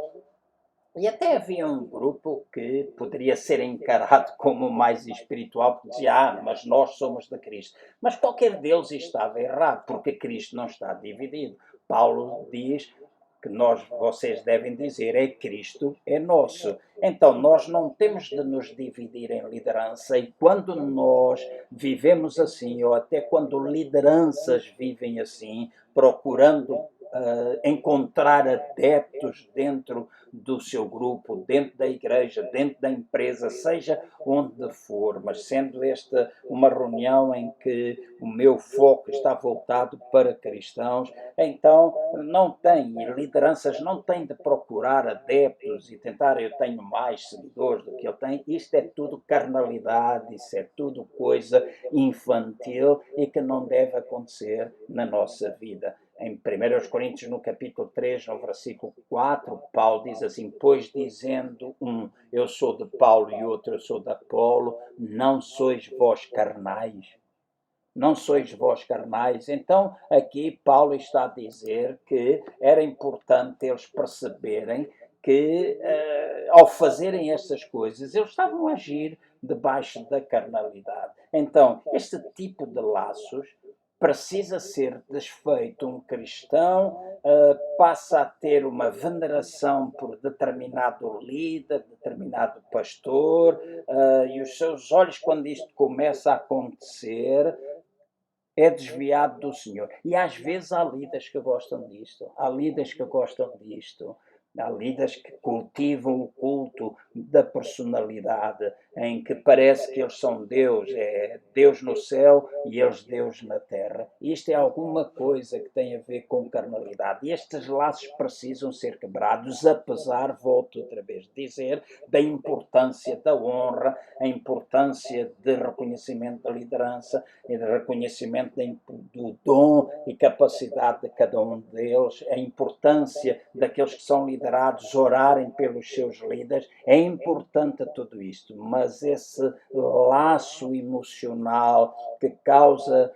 e até havia um grupo que poderia ser encarado como mais espiritual, porque dizia, mas nós somos de Cristo. Mas qualquer deles estava errado, porque Cristo não está dividido. Paulo diz que vocês devem dizer, é Cristo, é nosso. Então, nós não temos de nos dividir em liderança e quando nós vivemos assim, ou até quando lideranças vivem assim, procurando encontrar adeptos dentro do seu grupo, dentro da igreja, dentro da empresa, seja onde for, mas sendo esta uma reunião em que o meu foco está voltado para cristãos, então não tem, lideranças não têm de procurar adeptos e tentar, eu tenho mais seguidores do que ele tem, isto é tudo carnalidade, isso é tudo coisa infantil e que não deve acontecer na nossa vida. Em 1 Coríntios, no capítulo 3, no versículo 4, Paulo diz assim: pois dizendo um, eu sou de Paulo e outro, eu sou de Apolo, não sois vós carnais? Não sois vós carnais? Então, aqui Paulo está a dizer que era importante eles perceberem que, ao fazerem estas coisas, eles estavam a agir debaixo da carnalidade. Então, este tipo de laços precisa ser desfeito um cristão, passa a ter uma veneração por determinado líder, determinado pastor, e os seus olhos, quando isto começa a acontecer, é desviado do Senhor. E às vezes há líderes que gostam disto, há líderes que gostam disto. Há líderes que cultivam o culto da personalidade, em que parece que eles são Deus, é Deus no céu e eles Deus na terra. Isto é alguma coisa que tem a ver com carnalidade. E estes laços precisam ser quebrados, apesar, volto outra vez a dizer, da importância da honra, a importância de reconhecimento da liderança e de reconhecimento do dom e capacidade de cada um deles, a importância daqueles que são liderados orarem pelos seus líderes. É importante tudo isto, mas esse laço emocional que causa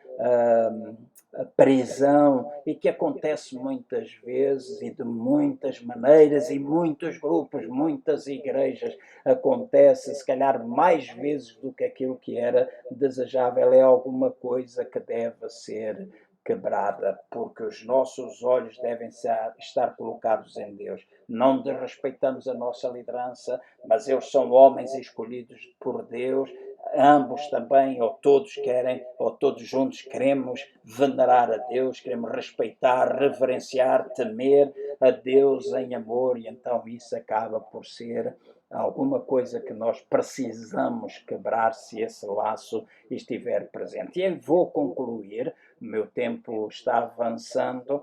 a prisão e que acontece muitas vezes e de muitas maneiras e muitos grupos, muitas igrejas, acontece se calhar mais vezes do que aquilo que era desejável, é alguma coisa que deve ser quebrada, porque os nossos olhos devem estar colocados em Deus. Não desrespeitamos a nossa liderança, mas eles são homens escolhidos por Deus. Ambos também, ou todos querem, ou todos juntos queremos venerar a Deus, queremos respeitar, reverenciar, temer a Deus em amor, e então isso acaba por ser alguma coisa que nós precisamos quebrar se esse laço estiver presente. E eu vou concluir, o meu tempo está avançando,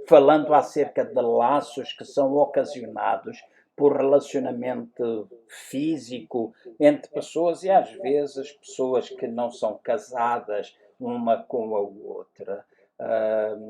falando acerca de laços que são ocasionados por relacionamento físico entre pessoas e às vezes pessoas que não são casadas uma com a outra.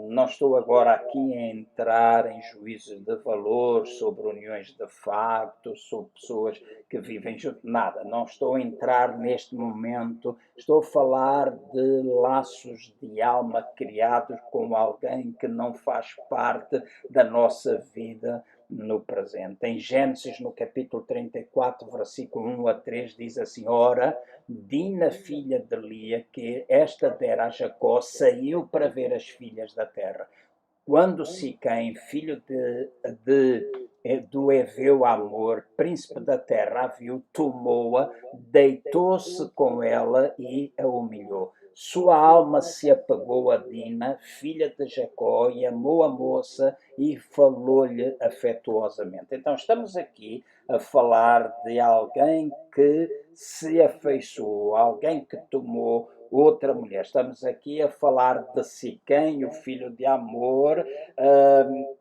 Não estou agora aqui a entrar em juízos de valor sobre uniões de facto, sobre pessoas que vivem junto, nada. Não estou a entrar neste momento, estou a falar de laços de alma criados com alguém que não faz parte da nossa vida no presente. Em Gênesis, no capítulo 34, versículo 1 a 3, diz assim: Ora, Dina, filha de Lia, que esta dera a Jacó, saiu para ver as filhas da terra. Quando Siquém, filho do Eveu Amor, príncipe da terra, a viu, tomou-a, deitou-se com ela e a humilhou. Sua alma se apegou a Dina, filha de Jacó, e amou a moça e falou-lhe afetuosamente. Então estamos aqui a falar de alguém que se afeiçoou, alguém que tomou outra mulher. Estamos aqui a falar de Siquém, o filho de Amor,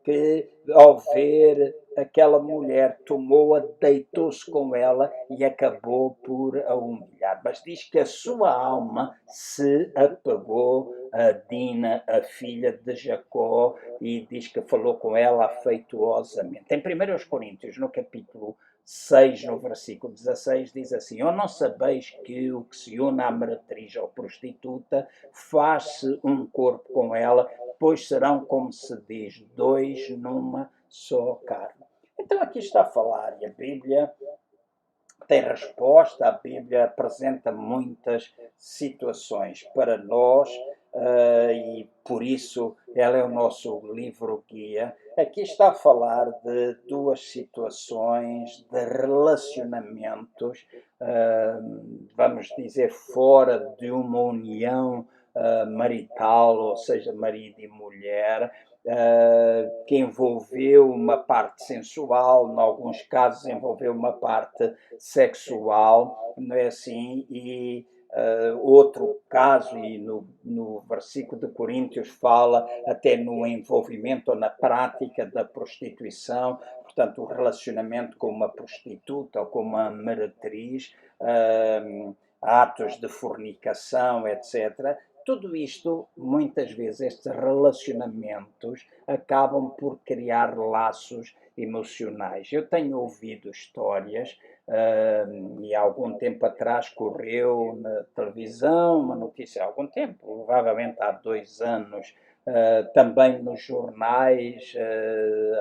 que ao ver aquela mulher tomou-a, deitou-se com ela e acabou por a humilhar. Mas diz que a sua alma se apegou a Dina, a filha de Jacó, e diz que falou com ela afetuosamente. Em 1 Coríntios, no capítulo 6, no versículo 16, diz assim: Ou não sabeis que o que se une à meretriz ou prostituta faz-se um corpo com ela, pois serão, como se diz, dois numa só carne. Então aqui está a falar, e a Bíblia tem resposta, a Bíblia apresenta muitas situações para nós, e por isso ela é o nosso livro-guia. Aqui está a falar de duas situações de relacionamentos, vamos dizer, fora de uma união marital, ou seja, marido e mulher, que envolveu uma parte sensual, em alguns casos envolveu uma parte sexual, não é assim? E outro caso, e no versículo de Coríntios fala até no envolvimento ou na prática da prostituição, portanto o relacionamento com uma prostituta ou com uma meretriz, atos de fornicação, etc. Tudo isto, muitas vezes, estes relacionamentos acabam por criar laços emocionais. Eu tenho ouvido histórias, e há algum tempo atrás correu na televisão uma notícia, há algum tempo, provavelmente há 2 anos, também nos jornais,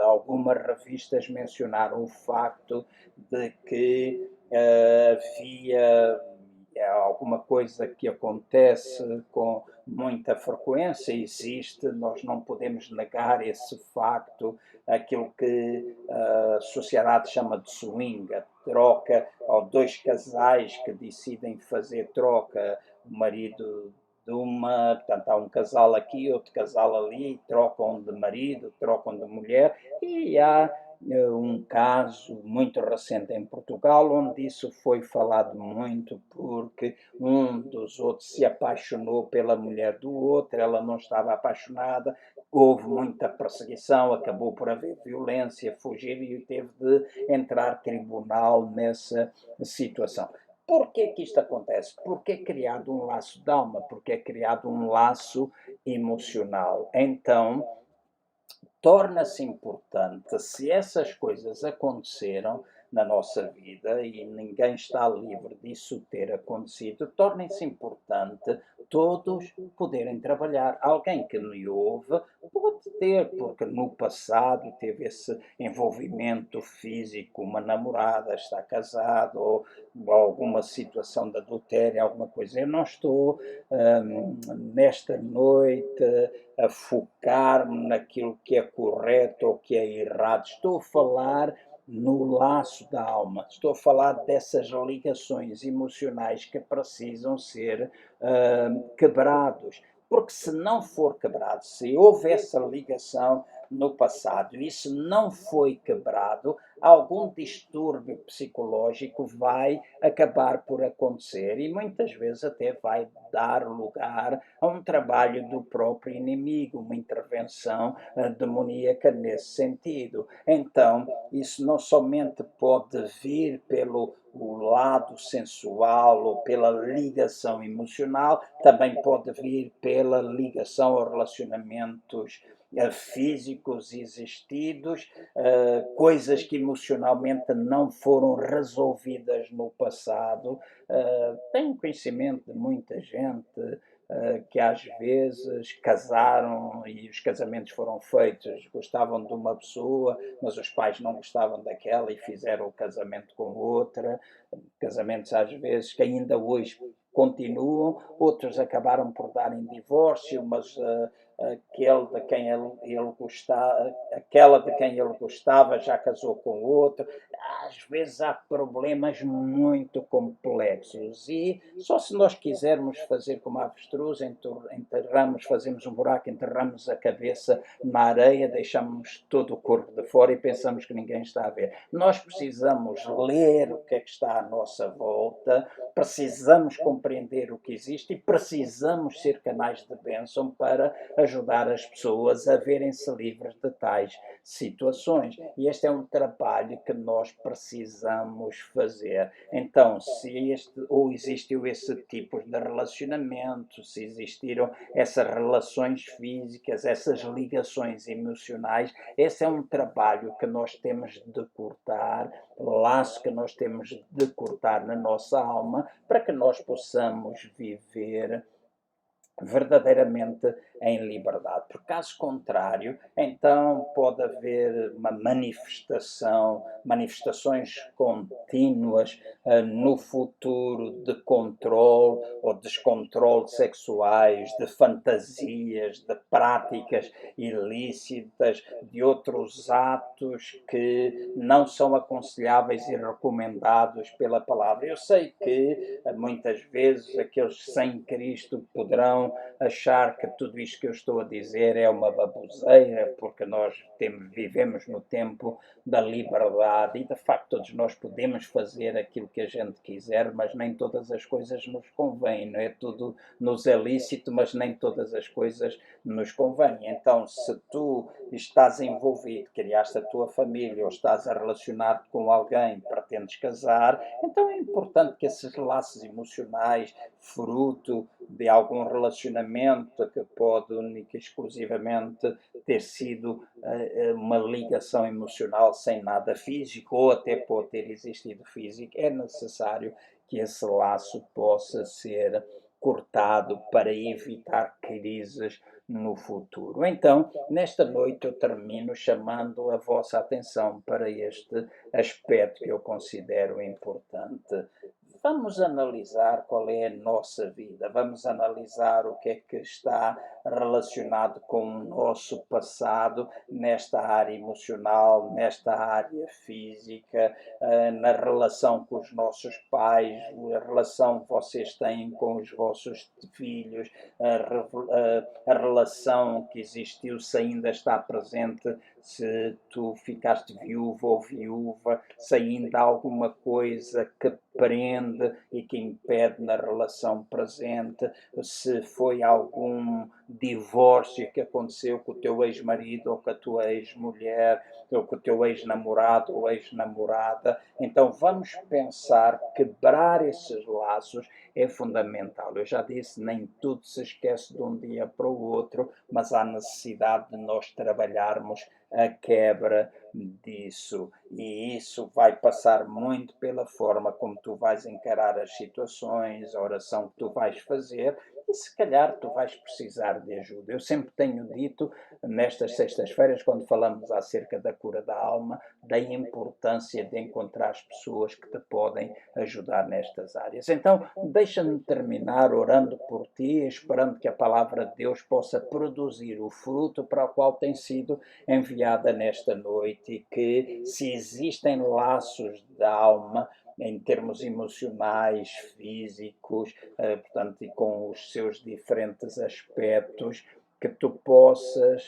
algumas revistas mencionaram o facto de que havia, é alguma coisa que acontece com muita frequência, existe, nós não podemos negar esse facto, aquilo que a sociedade chama de swing, a troca, ou dois casais que decidem fazer troca, o marido de uma, portanto, há um casal aqui, outro casal ali, trocam de marido, trocam de mulher, e há um caso muito recente em Portugal, onde isso foi falado muito, porque um dos outros se apaixonou pela mulher do outro, ela não estava apaixonada, houve muita perseguição, acabou por haver violência, fugir e teve de entrar tribunal nessa situação. Por que que isto acontece? Porque é criado um laço de alma, porque é criado um laço emocional. Então, torna-se importante, se essas coisas aconteceram na nossa vida e ninguém está livre disso ter acontecido, torna-se importante todos poderem trabalhar. Alguém que me ouve pode ter, porque no passado teve esse envolvimento físico, uma namorada, está casado, ou alguma situação de adultério, alguma coisa. Eu não estou nesta noite a focar-me naquilo que é correto ou que é errado. Estou a falar no laço da alma. Estou a falar dessas ligações emocionais que precisam ser quebrados. Porque se não for quebrado, se houve essa ligação no passado e isso não foi quebrado, algum distúrbio psicológico vai acabar por acontecer e muitas vezes até vai dar lugar a um trabalho do próprio inimigo, uma intervenção demoníaca nesse sentido. Então, isso não somente pode vir pelo o lado sensual ou pela ligação emocional, também pode vir pela ligação a relacionamentos físicos existidos, coisas que emocionalmente não foram resolvidas no passado. Tenho conhecimento de muita gente que às vezes casaram e os casamentos foram feitos, gostavam de uma pessoa, mas os pais não gostavam daquela e fizeram o casamento com outra. Casamentos às vezes que ainda hoje continuam, outros acabaram por dar em divórcio, mas aquele de quem ele gostava, aquela de quem ele gostava já casou com outro. Às vezes há problemas muito complexos e só se nós quisermos fazer como a avestruz, enterramos, fazemos um buraco, enterramos a cabeça na areia, deixamos todo o corpo de fora e pensamos que ninguém está a ver. Nós precisamos ler o que é que está à nossa volta, precisamos compreender o que existe e precisamos ser canais de bênção para ajudar as pessoas a verem-se livres de tais situações. E este é um trabalho que nós precisamos fazer. Então, se ou existiu esse tipo de relacionamento, se existiram essas relações físicas, essas ligações emocionais, esse é um trabalho que nós temos de cortar, laço que nós temos de cortar na nossa alma, para que nós possamos viver verdadeiramente em liberdade. Por caso contrário, então pode haver uma manifestações contínuas no futuro de controle ou descontrole sexuais, de fantasias, de práticas ilícitas, de outros atos que não são aconselháveis e recomendados pela palavra. Eu sei que muitas vezes aqueles sem Cristo poderão achar que tudo isto que eu estou a dizer é uma baboseira, porque nós vivemos no tempo da liberdade e de facto todos nós podemos fazer aquilo que a gente quiser, mas nem todas as coisas nos convêm, não é? Tudo nos é lícito, mas nem todas as coisas nos convêm. Então, se tu estás envolvido, criaste a tua família ou estás a relacionar-te com alguém, pretendes casar, então é importante que esses laços emocionais, fruto de algum relacionamento que pode única e exclusivamente ter sido uma ligação emocional sem nada físico, ou até pode ter existido físico, é necessário que esse laço possa ser cortado para evitar crises no futuro. Então, nesta noite eu termino chamando a vossa atenção para este aspecto que eu considero importante. vamos analisar qual é a nossa vida, vamos analisar o que é que está relacionado com o nosso passado nesta área emocional, nesta área física, na relação com os nossos pais, a relação que vocês têm com os vossos filhos, a relação que existiu, se ainda está presente, se tu ficaste viúvo ou viúva, se ainda há alguma coisa que prende e que impede na relação presente, se foi algum divórcio que aconteceu com o teu ex-marido ou com a tua ex-mulher, ou com o teu ex-namorado ou ex-namorada. Então vamos pensar, quebrar esses laços é fundamental. Eu já disse, nem tudo se esquece de um dia para o outro, mas há necessidade de nós trabalharmos a quebra disso. E isso vai passar muito pela forma como tu vais encarar as situações, a oração que tu vais fazer, e se calhar tu vais precisar de ajuda. Eu sempre tenho dito, nestas sextas-feiras, quando falamos acerca da cura da alma, da importância de encontrar as pessoas que te podem ajudar nestas áreas. Então, deixa-me terminar orando por ti, esperando que a palavra de Deus possa produzir o fruto para o qual tem sido enviada nesta noite, e que, se existem laços da alma, em termos emocionais, físicos, portanto, e com os seus diferentes aspectos, que tu possas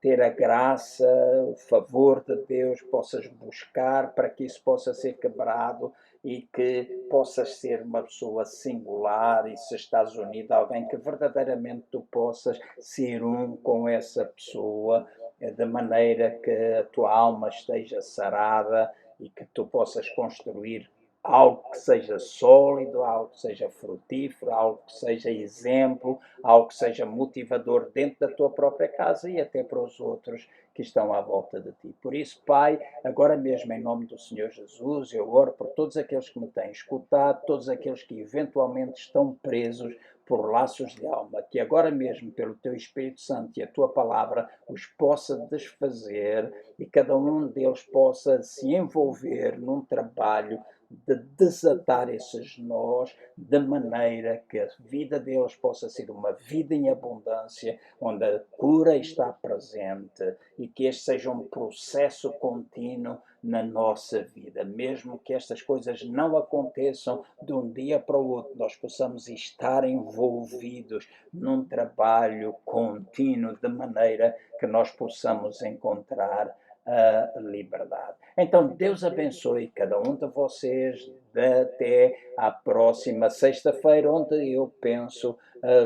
ter a graça, o favor de Deus, possas buscar para que isso possa ser quebrado e que possas ser uma pessoa singular, e se estás unido a alguém, que verdadeiramente tu possas ser um com essa pessoa, de maneira que a tua alma esteja sarada e que tu possas construir algo que seja sólido, algo que seja frutífero, algo que seja exemplo, algo que seja motivador dentro da tua própria casa e até para os outros que estão à volta de ti. Por isso, Pai, agora mesmo em nome do Senhor Jesus, eu oro por todos aqueles que me têm escutado, todos aqueles que eventualmente estão presos por laços de alma, que agora mesmo, pelo Teu Espírito Santo e a Tua Palavra, os possa desfazer e cada um deles possa se envolver num trabalho de desatar esses nós, de maneira que a vida deles possa ser uma vida em abundância, onde a cura está presente, e que este seja um processo contínuo na nossa vida. Mesmo que estas coisas não aconteçam de um dia para o outro, nós possamos estar envolvidos num trabalho contínuo, de maneira que nós possamos encontrar a liberdade. Então, Deus abençoe cada um de vocês. Até à próxima sexta-feira, onde eu penso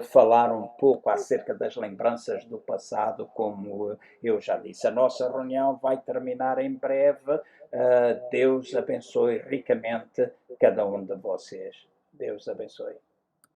falar um pouco acerca das lembranças do passado, como eu já disse. A nossa reunião vai terminar em breve. Deus abençoe ricamente cada um de vocês. Deus abençoe.